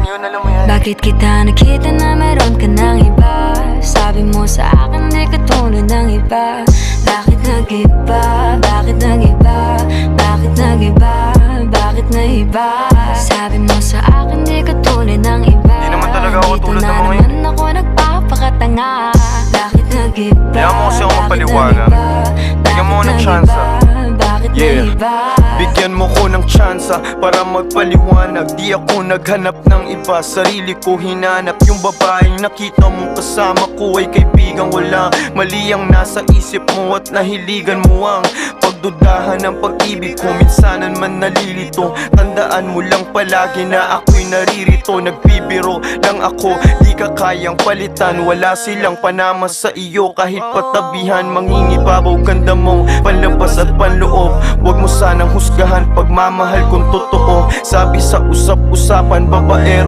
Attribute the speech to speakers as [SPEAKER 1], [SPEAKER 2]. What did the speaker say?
[SPEAKER 1] yun, alam mo yan.
[SPEAKER 2] Bakit kita nakita na meron ka ng iba? Sabi mo sa akin di ka tulad ng iba. Bakit nag-iba? Bakit nag-iba? Bakit nag-iba? Bakit nag-iba? Sabi mo sa akin di ka tulad ng iba.
[SPEAKER 1] Di naman talaga ako tulad ng mga
[SPEAKER 2] yun. Dito na naman ako nagpapakatanga. Bakit nag-iba?
[SPEAKER 1] Kaya mo kasi ako mapaliwanag. Bigyan mo ako ng tsansa.
[SPEAKER 2] Bakit nag-iba?
[SPEAKER 3] Bigyan mo ko ng tsansa para magpaliwanag. Di ako naghanap ng iba, sarili ko hinanap. Yung babaeng nakita mong kasama ko ay kaibigan ko lang. Mali ang nasa isip mo at nahiligan mo ang pagdudahan ng pag-ibig ko. Minsanan man nalilito, tandaan mo lang palagi na ako'y naririto. Nagbibiro lang ako, di ka kayang palitan. Wala silang panama sa iyo kahit patabihan. Mangingibabaw ganda mong panlabas at panloob. Huwag mo sanang husgahan pagmamahal kung totoo. Sabi sa usap-usapan, babaero